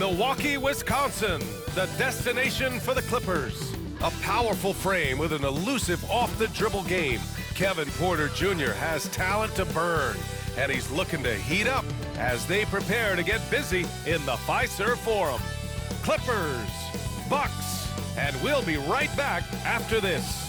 Milwaukee, Wisconsin, the destination for the Clippers. A powerful frame with an elusive off-the-dribble game. Kevin Porter Jr. has talent to burn, and he's looking to heat up as they prepare to get busy in the Fiserv Forum. Clippers, Bucks, and we'll be right back after this.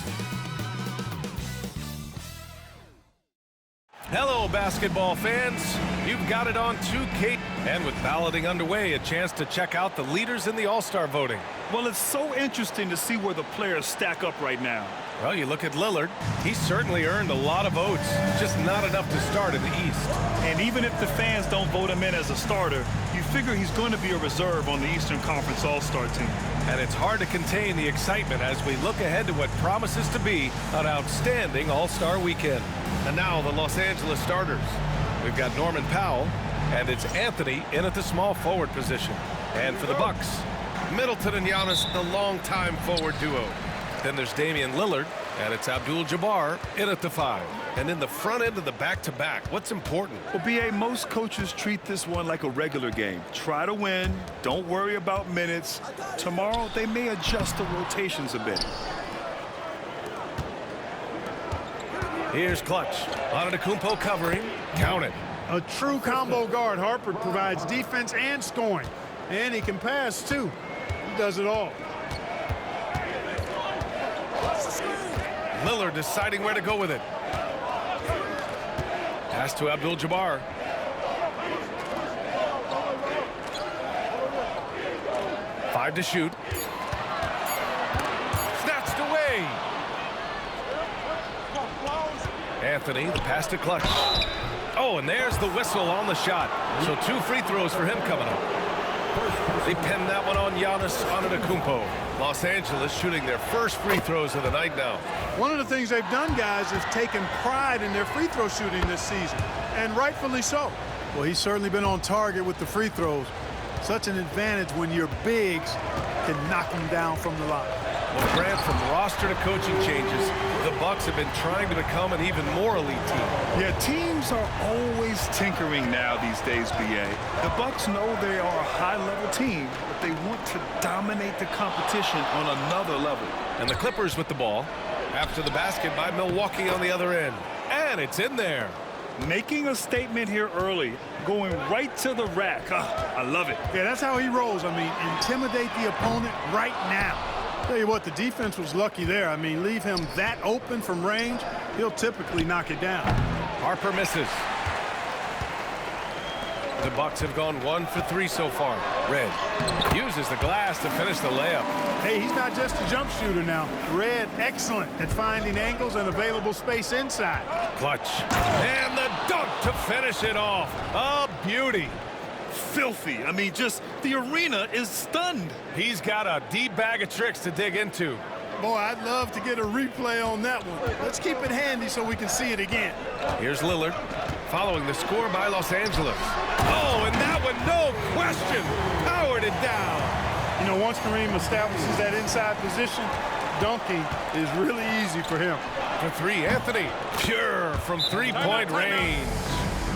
Hello, basketball fans. You've got it on 2K. And with balloting underway, a chance to check out the leaders in the All-Star voting. Well, it's so interesting to see where the players stack up right now. Well, you look at Lillard. He's certainly earned a lot of votes, just not enough to start in the East. And even if the fans don't vote him in as a starter, you figure he's going to be a reserve on the Eastern Conference All-Star team. And it's hard to contain the excitement as we look ahead to what promises to be an outstanding All-Star weekend. And now the Los Angeles starters. We've got Norman Powell, and it's Anthony in at the small forward position. And for the Bucks, Middleton and Giannis, the longtime forward duo. Then there's Damian Lillard, and it's Abdul-Jabbar in at the 5. And in the front end of the back-to-back, what's important? Well, B.A., most coaches treat this one like a regular game. Try to win. Don't worry about minutes. Tomorrow, they may adjust the rotations a bit. Here's Clutch. Antetokounmpo covering. Count it. A true combo guard. Harper provides defense and scoring. And he can pass, too. He does it all. Lillard deciding where to go with it. Pass to Abdul-Jabbar. Five to shoot. Snatched away. Anthony, the pass to Clutch. Oh, and there's the whistle on the shot. So 2 free throws for him coming up. They pinned that one on Giannis Antetokounmpo. Los Angeles shooting their first free throws of the night now. One of the things they've done, guys, is taken pride in their free throw shooting this season, and rightfully so. Well, he's certainly been on target with the free throws. Such an advantage when your bigs can knock them down from the line. Well, Grant, from roster to coaching changes, the Bucks have been trying to become an even more elite team. Yeah, teams are always tinkering now these days, B.A. The Bucks know they are a high-level team, but they want to dominate the competition on another level. And the Clippers with the ball after the basket by Milwaukee on the other end. And it's in there. Making a statement here early, going right to the rack. I love it. Yeah, that's how he rolls. I mean, intimidate the opponent right now. Tell you what, the defense was lucky there. I mean, leave him that open from range, he'll typically knock it down. Harper misses. The Bucks have gone 1 for 3 so far. Red uses the glass to finish the layup. Hey, he's not just a jump shooter now. Red, excellent at finding angles and available space inside. Clutch. And the dunk to finish it off. A beauty. Filthy. I mean, just the arena is stunned. He's got a deep bag of tricks to dig into. Boy, I'd love to get a replay on that one. Let's keep it handy so we can see it again. Here's Lillard, following the score by Los Angeles. Oh, and that one, no question, powered it down. You know, once Kareem establishes that inside position, dunking is really easy for him. For 3, Anthony, pure from three-point range.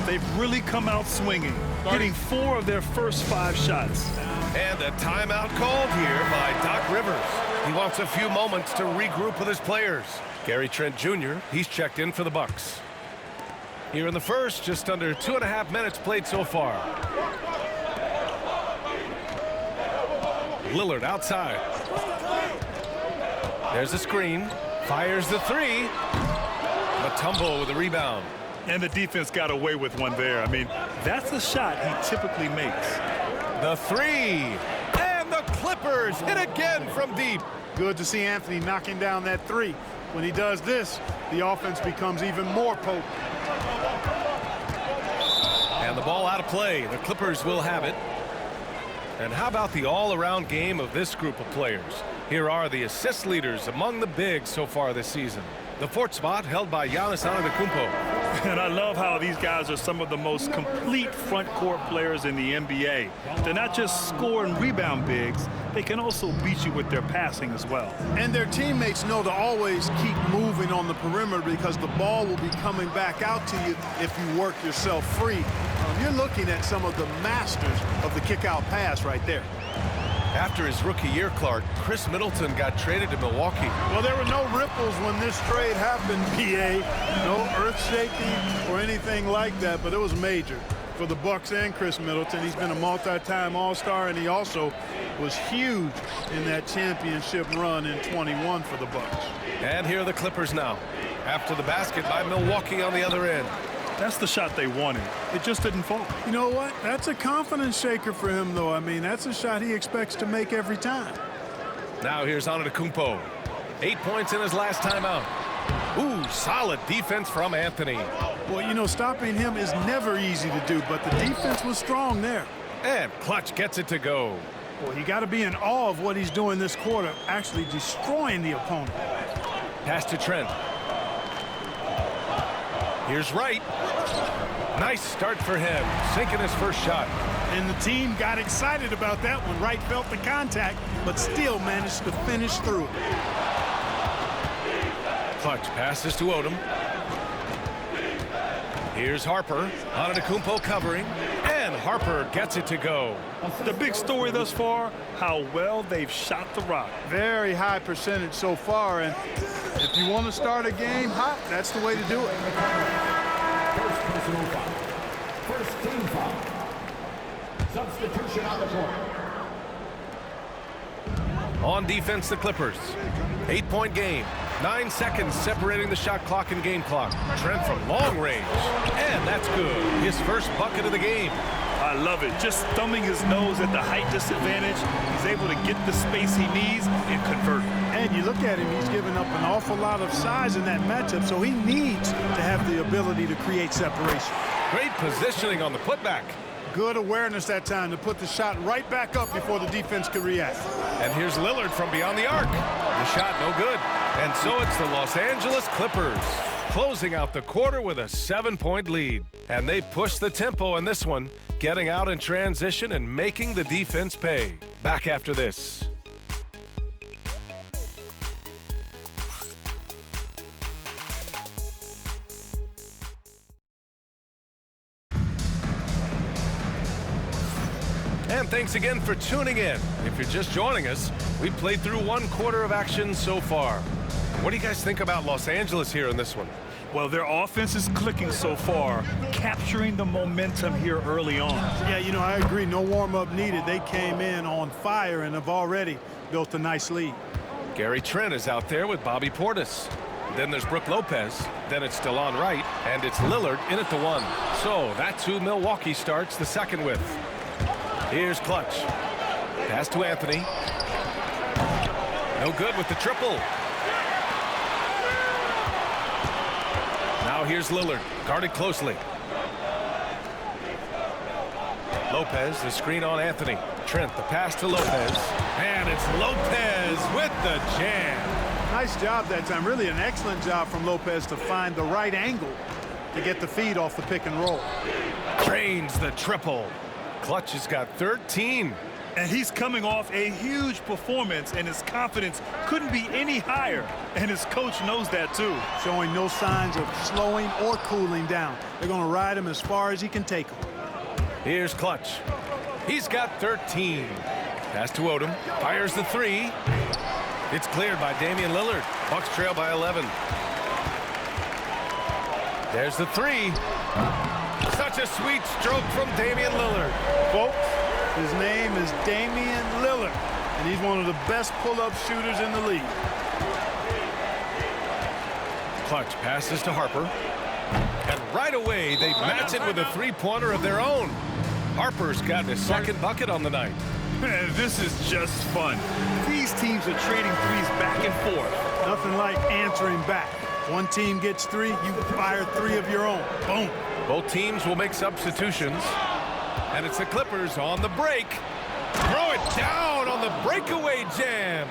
They've really come out swinging, hitting 4 of their first 5 shots. And a timeout called here by Doc Rivers. He wants a few moments to regroup with his players. Gary Trent Jr., he's checked in for the Bucks. Here in the first, just under 2.5 minutes played so far. Lillard outside. There's the screen. Fires the 3. Mutombo with the rebound. And the defense got away with one there. I mean, that's a shot he typically makes. The 3. And the Clippers hit again from deep. Good to see Anthony knocking down that 3. When he does this, the offense becomes even more potent. And the ball out of play. The Clippers will have it. And how about the all-around game of this group of players? Here are the assist leaders among the bigs so far this season. The 4th spot held by Giannis Antetokounmpo. And I love how these guys are some of the most complete front court players in the NBA. They're not just score and rebound bigs, they can also beat you with their passing as well. And their teammates know to always keep moving on the perimeter because the ball will be coming back out to you if you work yourself free. You're looking at some of the masters of the kick-out pass right there. After his rookie year, Clark, Chris Middleton got traded to Milwaukee. Well, there were no ripples when this trade happened, PA. No earth-shaking or anything like that, but it was major for the Bucks and Chris Middleton. He's been a multi-time All-Star, and he also was huge in that championship run in 21 for the Bucks. And here are the Clippers now, after the basket by Milwaukee on the other end. That's the shot they wanted. It just didn't fall. You know what? That's a confidence shaker for him, though. I mean, that's a shot he expects to make every time. Now here's Antetokounmpo. 8 points in his last time out. Ooh, solid defense from Anthony. Well, you know, stopping him is never easy to do, but the defense was strong there. And Clutch gets it to go. Well, you got to be in awe of what he's doing this quarter, actually destroying the opponent. Pass to Trent. Here's Wright. Nice start for him, sinking his first shot. And the team got excited about that one. Wright felt the contact, but still managed to finish through it. Clutch passes to Odom. Here's Harper. Antetokounmpo covering, and Harper gets it to go. The big story thus far, how well they've shot the rock. Very high percentage so far, and if you want to start a game hot, that's the way to do it. First personal foul. First team foul. Substitution on the court. On defense, the Clippers. 8-point game. 9 seconds separating the shot clock and game clock. Trent from long range. And that's good. His first bucket of the game. I love it. Just thumbing his nose at the height disadvantage. He's able to get the space he needs and convert. And you look at him, he's given up an awful lot of size in that matchup, so he needs to have the ability to create separation. Great positioning on the putback. Good awareness that time to put the shot right back up before the defense could react. And here's Lillard from beyond the arc. The shot no good. And so it's the Los Angeles Clippers closing out the quarter with a 7-point lead. And they push the tempo in this one, getting out in transition and making the defense pay. Back after this. And thanks again for tuning in. If you're just joining us, we played through one quarter of action so far. What do you guys think about Los Angeles here in this one? Well, their offense is clicking so far, capturing the momentum here early on. Yeah, you know, I agree. No warm-up needed. They came in on fire and have already built a nice lead. Gary Trent is out there with Bobby Portis. Then there's Brook Lopez. Then it's DeLon Wright. And it's Lillard in at the one. So that's who Milwaukee starts the second with. Here's Clutch. Pass to Anthony. No good with the triple. Now here's Lillard, guarded closely. Lopez, the screen on Anthony. Trent, the pass to Lopez. And it's Lopez with the jam. Nice job that time. Really an excellent job from Lopez to find the right angle to get the feed off the pick and roll. Drains the triple. Clutch has got 13. And he's coming off a huge performance, and his confidence couldn't be any higher. And his coach knows that, too. Showing no signs of slowing or cooling down. They're going to ride him as far as he can take him. Here's Clutch. He's got 13. Pass to Odom. Fires the three. It's cleared by Damian Lillard. Bucks trail by 11. There's the three. Such a sweet stroke from Damian Lillard. Folks, his name is Damian Lillard, and he's one of the best pull-up shooters in the league. Clutch passes to Harper. And right away, they match it with a three-pointer of their own. Harper's got his second bucket on the night. Man, this is just fun. These teams are trading threes back and forth. Nothing like answering back. One team gets three, you fire three of your own. Boom. Both teams will make substitutions. And it's the Clippers on the break. Throw it down on the breakaway jam.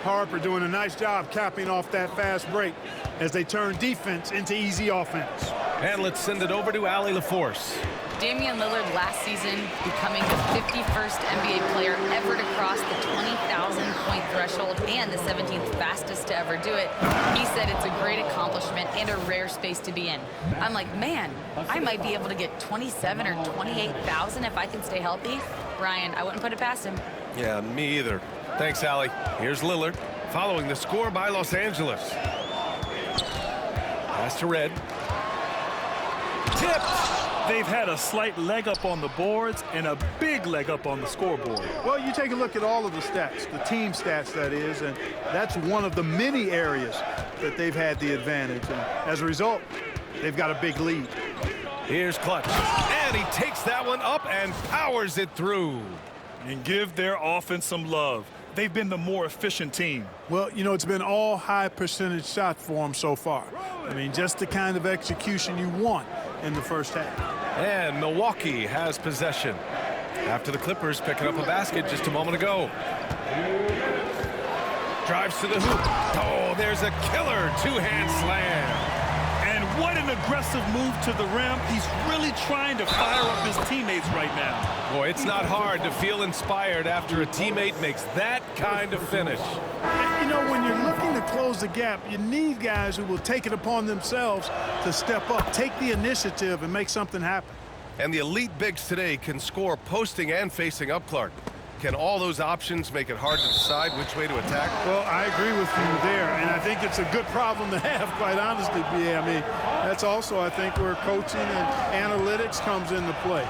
Harper doing a nice job capping off that fast break as they turn defense into easy offense. And let's send it over to Allie LaForce. Damian Lillard last season becoming the 51st NBA player ever to cross the 20,000-point threshold and the 17th fastest to ever do it. He said it's a great accomplishment and a rare space to be in. I'm like, man, I might be able to get 27 or 28,000 if I can stay healthy. Brian, I wouldn't put it past him. Yeah, me either. Thanks, Allie. Here's Lillard, following the score by Los Angeles. Pass to Red. Tipped. They've had a slight leg up on the boards and a big leg up on the scoreboard. Well, you take a look at all of the stats, the team stats, that is, and that's one of the many areas that they've had the advantage. And as a result, they've got a big lead. Here's Clutch. And he takes that one up and powers it through. And give their offense some love. They've been the more efficient team. Well, you know, it's been all high percentage shots for them so far. I mean, just the kind of execution you want in the first half. And Milwaukee has possession after the Clippers picking up a basket just a moment ago. Drives to the hoop. Oh, there's a killer two-hand slam. And what an aggressive move to the rim. He's really trying to fire up his teammates right now. Boy, it's not hard to feel inspired after a teammate makes that kind of finish. You know, when you're looking to close the gap, you need guys who will take it upon themselves to step up, take the initiative, and make something happen. And the elite bigs today can score posting and facing up, Clark. Can all those options make it hard to decide which way to attack? Well, I agree with you there, and I think it's a good problem to have, quite honestly, B.A. I mean, that's also, I think, where coaching and analytics comes into play.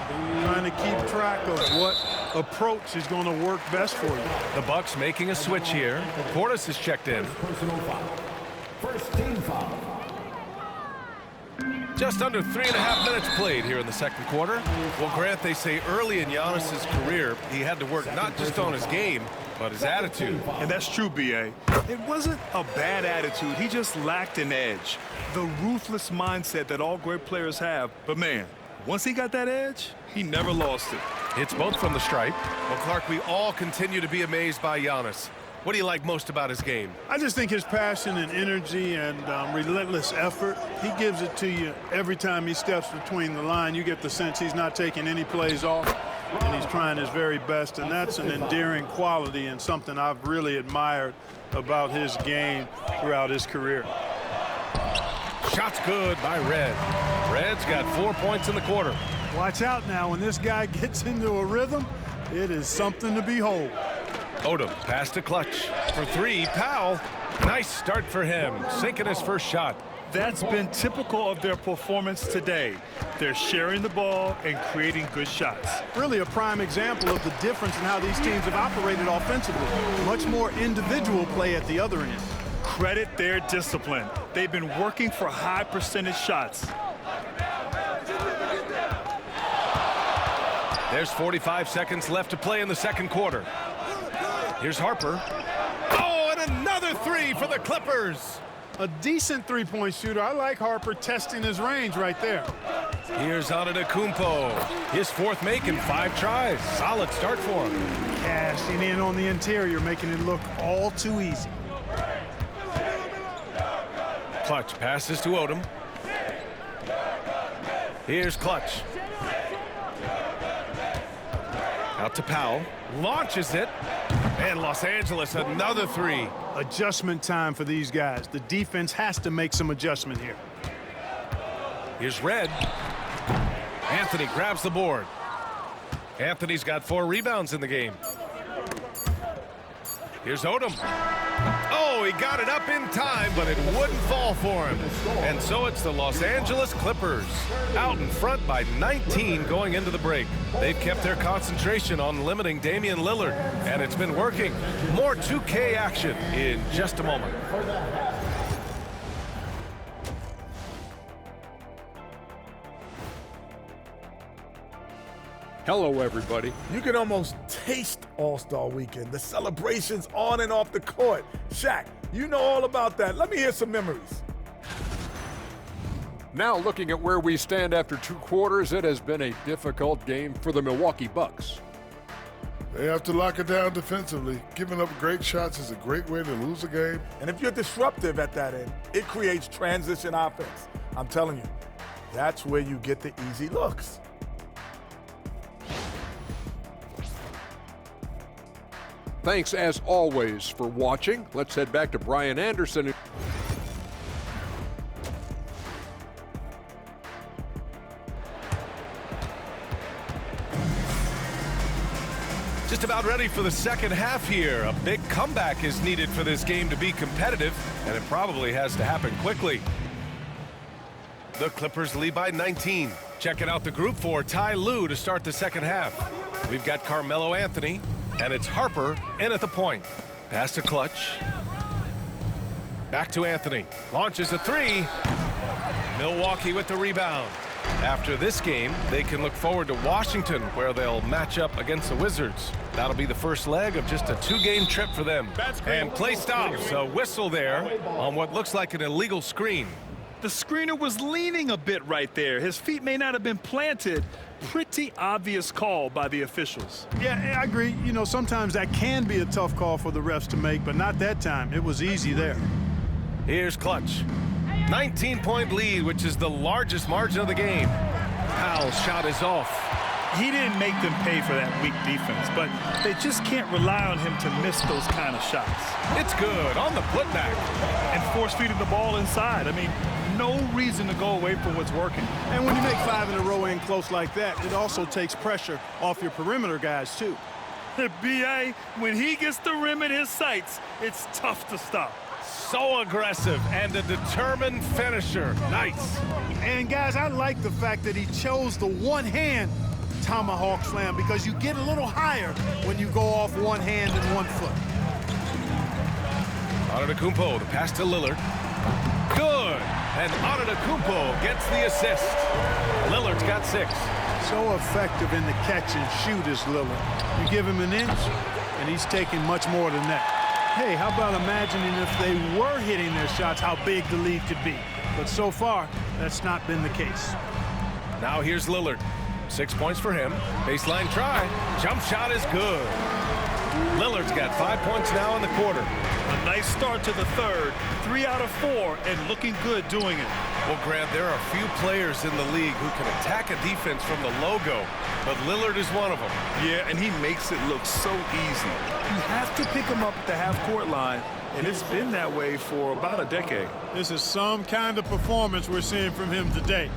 Trying to keep track of what approach is going to work best for you. The Bucks making a switch here. Portis is checked in. Personal foul. First team foul. Just under 3.5 minutes played here in the second quarter. Well, Grant, they say early in Giannis's career, he had to work not just on his game, but his attitude. And that's true, B.A. It wasn't a bad attitude. He just lacked an edge. The ruthless mindset that all great players have. But, man, once he got that edge, he never lost it. It's both from the stripe. Well, Clark, we all continue to be amazed by Giannis. What do you like most about his game? I just think his passion and energy and relentless effort, he gives it to you every time he steps between the line. You get the sense he's not taking any plays off, and he's trying his very best, and that's an endearing quality and something I've really admired about his game throughout his career. Shot's good by Red. Red's got 4 points in the quarter. Watch out now. When this guy gets into a rhythm, it is something to behold. Odom pass to Clutch. For three, Powell. Nice start for him, sinking his first shot. That's been typical of their performance today. They're sharing the ball and creating good shots. Really a prime example of the difference in how these teams have operated offensively. Much more individual play at the other end. Credit their discipline. They've been working for high percentage shots. There's 45 seconds left to play in the second quarter. Here's Harper. Oh, and another three for the Clippers. A decent three-point shooter. I like Harper testing his range right there. Here's Antetokounmpo. His fourth make in 5 tries. Solid start for him. Cashing in on the interior, making it look all too easy. Clutch passes to Odom. Here's Clutch. Out to Powell. Launches it. And Los Angeles, another three. Adjustment time for these guys. The defense has to make some adjustment here. Here's Red. Anthony grabs the board. Anthony's got 4 rebounds in the game. Here's Odom. Oh, he got it up in time, but it wouldn't fall for him. And so it's the Los Angeles Clippers out in front by 19 going into the break. They've kept their concentration on limiting Damian Lillard, and it's been working. More 2K action in just a moment. Hello, everybody. You can almost taste All-Star Weekend, the celebrations on and off the court. Shaq, you know all about that. Let me hear some memories. Now looking at where we stand after 2 quarters, it has been a difficult game for the Milwaukee Bucks. They have to lock it down defensively. Giving up great shots is a great way to lose a game. And if you're disruptive at that end, it creates transition offense. I'm telling you, that's where you get the easy looks. Thanks as always for watching. Let's head back to Brian Anderson. Just about ready for the second half here. A big comeback is needed for this game to be competitive, and it probably has to happen quickly. The Clippers lead by 19. Checking out the group for Ty Lue to start the second half. We've got Carmelo Anthony, and it's Harper in at the point. Pass to Clutch. Back to Anthony. Launches a three. Milwaukee with the rebound. After this game, they can look forward to Washington, where they'll match up against the Wizards. That'll be the first leg of just a two-game trip for them. And play stops. A whistle there on what looks like an illegal screen. The screener was leaning a bit right there. His feet may not have been planted. Pretty obvious call by the officials. Yeah, I agree. You know, sometimes that can be a tough call for the refs to make, but not that time. It was easy there. Here's Clutch. 19-point lead, which is the largest margin of the game. Powell's shot is off. He didn't make them pay for that weak defense, but they just can't rely on him to miss those kind of shots. It's good on the putback. And force-feeding the ball inside. I mean, no reason to go away from what's working. And when you make 5 in a row in close like that, it also takes pressure off your perimeter guys, too. B.A., when he gets the rim in his sights, it's tough to stop. So aggressive and a determined finisher. Nice. And, guys, I like the fact that he chose the one-hand tomahawk slam because you get a little higher when you go off one hand and 1 foot. Antetokounmpo, the pass to Lillard. Good. And Antetokounmpo gets the assist. Lillard's got 6. So effective in the catch and shoot is Lillard. You give him an inch, and he's taking much more than that. Hey, how about imagining if they were hitting their shots, how big the lead could be. But so far, that's not been the case. Now here's Lillard. 6 points for him. Baseline try. Jump shot is good. Lillard's got 5 points now in the quarter. A nice start to the third. 3 out of 4, and looking good doing it. Well, Grant, there are a few players in the league who can attack a defense from the logo, but Lillard is one of them. Yeah, and he makes it look so easy. You have to pick him up at the half-court line, and it's been that way for about a decade. This is some kind of performance we're seeing from him today.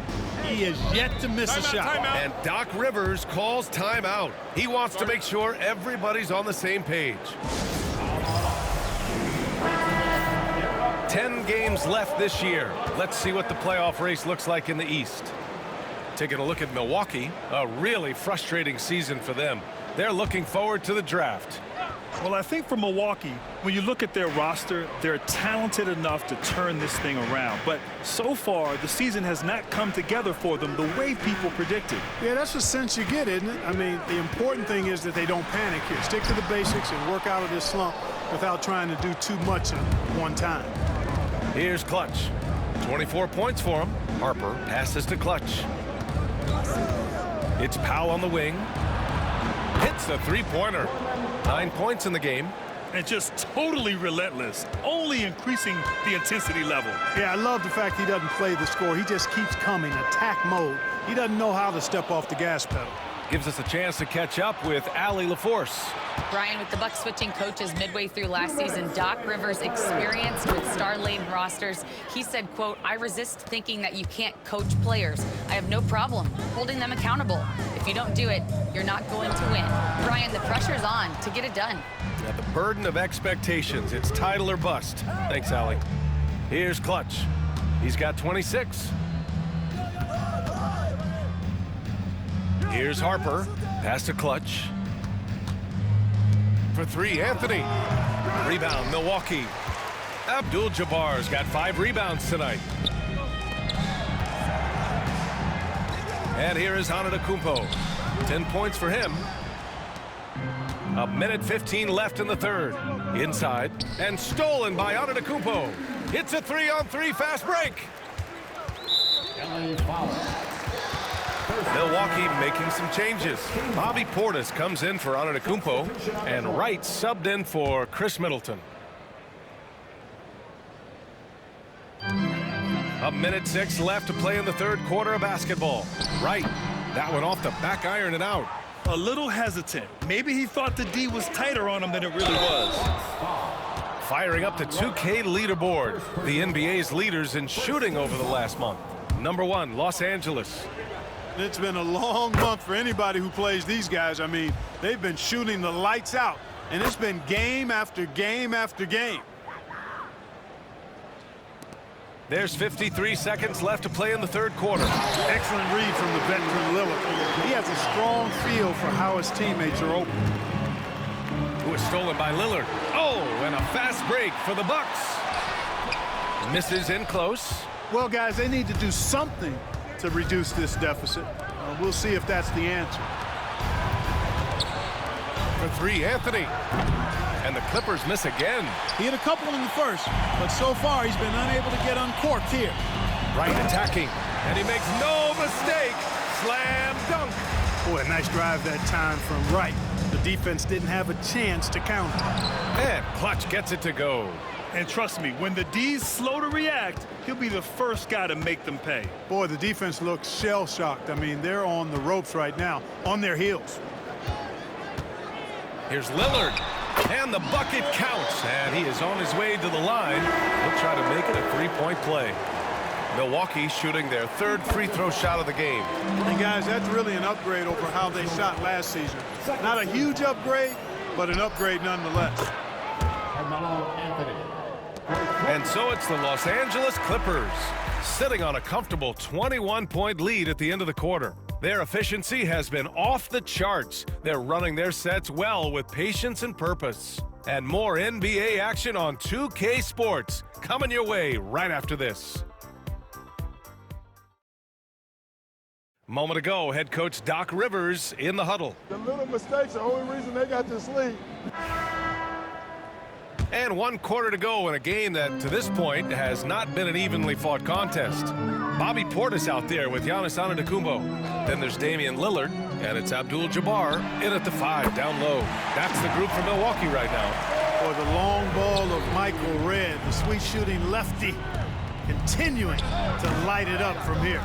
He has yet to miss a shot. And Doc Rivers calls timeout. He wants to make sure everybody's on the same page. 10 games left this year. Let's see what the playoff race looks like in the East. Taking a look at Milwaukee, a really frustrating season for them. They're looking forward to the draft. Well, I think for Milwaukee, when you look at their roster, they're talented enough to turn this thing around. But so far, the season has not come together for them the way people predicted. Yeah, that's the sense you get, isn't it? I mean, the important thing is that they don't panic here. Stick to the basics and work out of this slump without trying to do too much at one time. Here's Clutch. 24 points for him. Harper passes to Clutch. It's Powell on the wing. Hits the three-pointer. 9 points in the game. And just totally relentless, only increasing the intensity level. Yeah, I love the fact he doesn't play the score. He just keeps coming, attack mode. He doesn't know how to step off the gas pedal. Gives us a chance to catch up with Allie LaForce. Brian, with the Bucks switching coaches midway through last season, Doc Rivers' experience with star-laden rosters, he said, quote, "I resist thinking that you can't coach players. I have no problem holding them accountable. If you don't do it, you're not going to win." Brian, the pressure's on to get it done. Now the burden of expectations. It's title or bust. Thanks, Allie. Here's Clutch. He's got 26. Here's Harper. Pass to Clutch. For 3, Anthony. Rebound, Milwaukee. Abdul-Jabbar's got 5 rebounds tonight. And here is Antetokounmpo. 10 points for him. 1:15 left in the third. Inside. And stolen by Antetokounmpo. It's a 3-on-3 fast break. Milwaukee making some changes. Bobby Portis comes in for Antetokounmpo, and Wright subbed in for Chris Middleton. 1:06 left to play in the third quarter of basketball. Wright, that one off the back iron and out. A little hesitant. Maybe he thought the D was tighter on him than it really was. Firing up the 2K leaderboard. The NBA's leaders in shooting over the last month. Number 1, Los Angeles. It's been a long month for anybody who plays these guys. I mean, they've been shooting the lights out, and it's been game after game after game. There's 53 seconds left to play in the third quarter. Excellent read from the veteran Lillard. He has a strong feel for how his teammates are open. Who is stolen by Lillard. Oh, and a fast break for the Bucks. Misses in close. Well, guys, they need to do something to reduce this deficit. We'll see if that's the answer. For 3, Anthony. And the Clippers miss again. He had a couple in the first, but so far he's been unable to get uncorked here. Wright attacking, and he makes no mistake. Slam dunk. Boy, a nice drive that time from Wright. The defense didn't have a chance to counter. And Clutch gets it to go. And trust me, when the D's slow to react, he'll be the first guy to make them pay. Boy, the defense looks shell-shocked. I mean, they're on the ropes right now, on their heels. Here's Lillard. And the bucket counts, and he is on his way to the line. He'll try to make it a 3-point play. Milwaukee shooting their 3rd free throw shot of the game. And guys, that's really an upgrade over how they shot last season. Not a huge upgrade, but an upgrade nonetheless. Carmelo Anthony. And so it's the Los Angeles Clippers, sitting on a comfortable 21-point lead at the end of the quarter. Their efficiency has been off the charts. They're running their sets well with patience and purpose. And more NBA action on 2K Sports coming your way right after this. Moment ago, head coach Doc Rivers in the huddle. The little mistakes are the only reason they got this lead. And 1 quarter to go in a game that, to this point, has not been an evenly fought contest. Bobby Portis out there with Giannis Antetokounmpo. Then there's Damian Lillard, and it's Abdul-Jabbar in at the 5, down low. That's the group for Milwaukee right now. Or the long ball of Michael Redd, the sweet shooting lefty, continuing to light it up from here.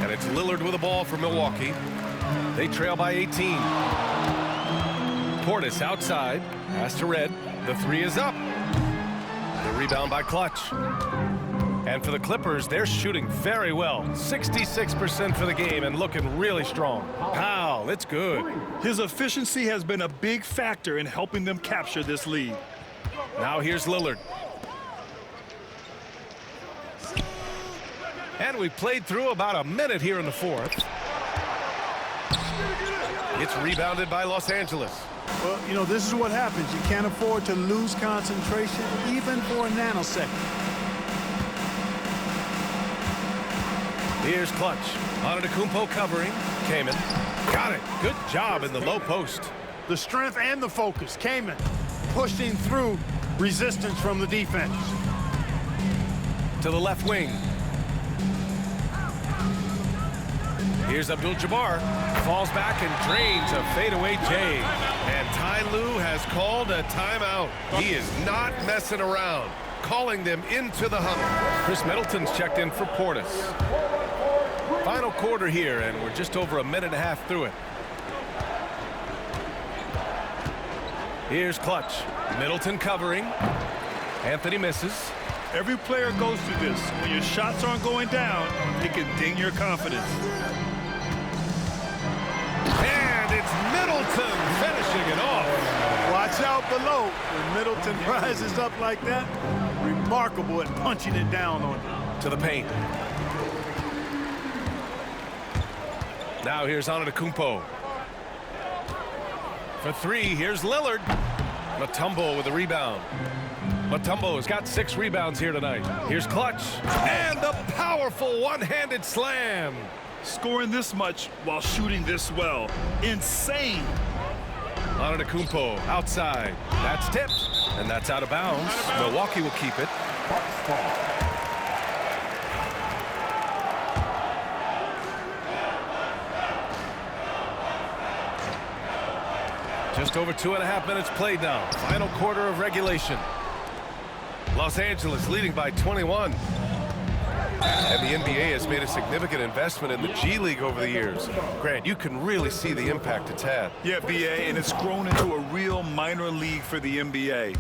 And it's Lillard with the ball for Milwaukee. They trail by 18. Portis outside, pass to Redd. The 3 is up. The rebound by Clutch. And for the Clippers, they're shooting very well. 66% for the game and looking really strong. Powell, it's good. His efficiency has been a big factor in helping them capture this lead. Now here's Lillard. And we played through about a minute here in the 4th. It's rebounded by Los Angeles. Well, you know, this is what happens. You can't afford to lose concentration even for a nanosecond. Here's Clutch. Antetokounmpo covering. Kaman. Got it. Good job in the low post. The strength and the focus. Kaman pushing through resistance from the defense. To the left wing. Here's Abdul-Jabbar. Falls back and drains a fadeaway J. And Ty Lue has called a timeout. He is not messing around. Calling them into the huddle. Chris Middleton's checked in for Portis. Final quarter here, and we're just over a minute and a half through it. Here's Clutch. Middleton covering. Anthony misses. Every player goes through this. When your shots aren't going down, it can ding your confidence. And it's Middleton finishing it off. Watch out below. When Middleton rises up like that, remarkable at punching it down on you. To the paint. Now here's Antetokounmpo. For 3, here's Lillard. Mutombo with the rebound. Mutombo's got 6 rebounds here tonight. Here's Clutch. And the powerful one-handed slam. Scoring this much while shooting this well. Insane. Antetokounmpo outside. That's tipped. And that's out of bounds. Milwaukee will keep it. Just over 2.5 minutes played now. Final quarter of regulation. Los Angeles leading by 21. And the NBA has made a significant investment in the G League over the years. Grant, you can really see the impact it's had. Yeah, BA, and it's grown into a real minor league for the NBA.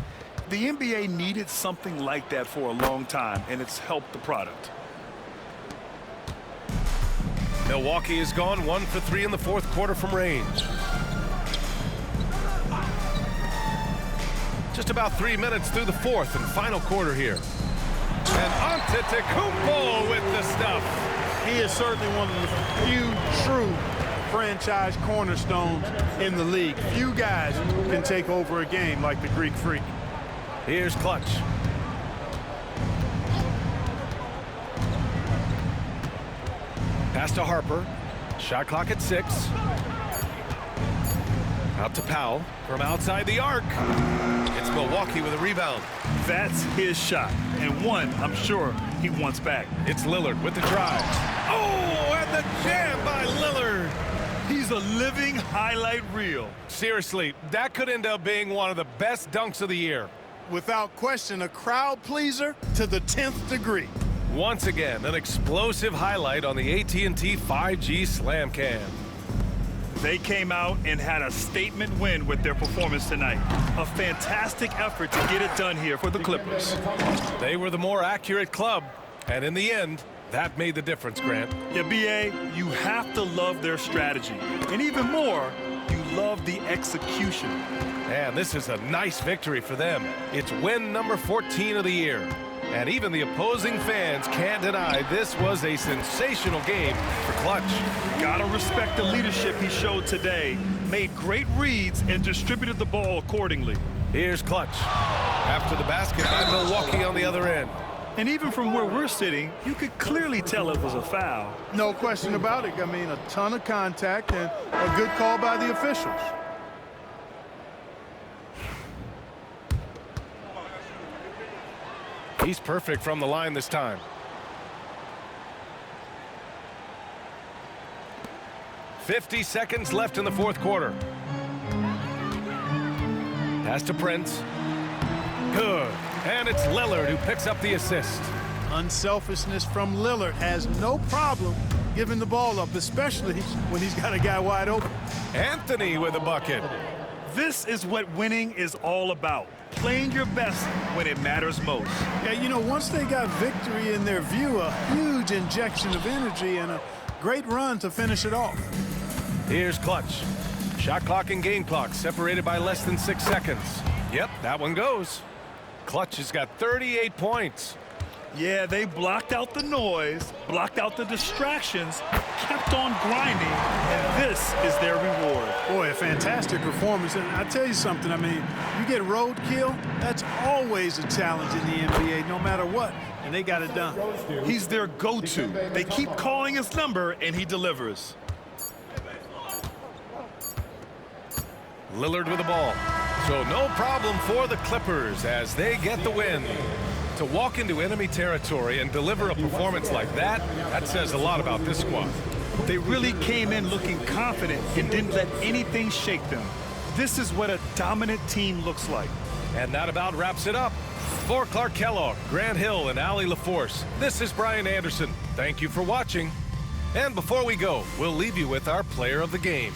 The NBA needed something like that for a long time, and it's helped the product. Milwaukee has gone 1 for 3 in the fourth quarter from range. Just about 3 minutes through the fourth and final quarter here. And Antetokounmpo with the stuff. He is certainly one of the few true franchise cornerstones in the league. Few guys can take over a game like the Greek Freak. Here's Clutch. Pass to Harper. Shot clock at 6. Out to Powell from outside the arc. It's Milwaukee with a rebound. That's his shot, and one I'm sure he wants back. It's Lillard with the drive. Oh, and the jam by Lillard. He's a living highlight reel. Seriously, that could end up being one of the best dunks of the year. Without question, a crowd pleaser to the 10th degree. Once again, an explosive highlight on the AT&T 5G Slam Cam. They came out and had a statement win with their performance tonight. A fantastic effort to get it done here for the Clippers. They were the more accurate club, and in the end, that made the difference, Grant. Yeah, BA, you have to love their strategy. And even more, you love the execution. Man, this is a nice victory for them. It's win number 14 of the year. And even the opposing fans can't deny this was a sensational game for Clutch. Gotta respect the leadership he showed today. Made great reads and distributed the ball accordingly. Here's Clutch. After the basket by Milwaukee on the other end. And even from where we're sitting, you could clearly tell it was a foul. No question about it. I mean, a ton of contact and a good call by the officials. He's perfect from the line this time. .50 seconds left in the fourth quarter. Pass to Prince. Good. And it's Lillard who picks up the assist. Unselfishness from Lillard has no problem giving the ball up, especially when he's got a guy wide open. Anthony with a bucket. This is what winning is all about. Playing your best when it matters most. Yeah, you know, once they got victory in their view, a huge injection of energy and a great run to finish it off. Here's Clutch. Shot clock and game clock separated by less than 6 seconds. Yep, that one goes. Clutch has got 38 points. Yeah, they blocked out the noise, blocked out the distractions, kept on grinding, and this is their reward. Boy, a fantastic performance. And I tell you something, I mean, you get roadkill, that's always a challenge in the NBA, no matter what, and they got it done. He's their go-to. They keep calling his number, and he delivers. Lillard with the ball. So no problem for the Clippers as they get the win. To walk into enemy territory and deliver a performance like that, that says a lot about this squad. They really came in looking confident and didn't let anything shake them. This is what a dominant team looks like. And that about wraps it up. For Clark Kellogg, Grant Hill, and Allie LaForce, this is Brian Anderson. Thank you for watching. And before we go, we'll leave you with our player of the game.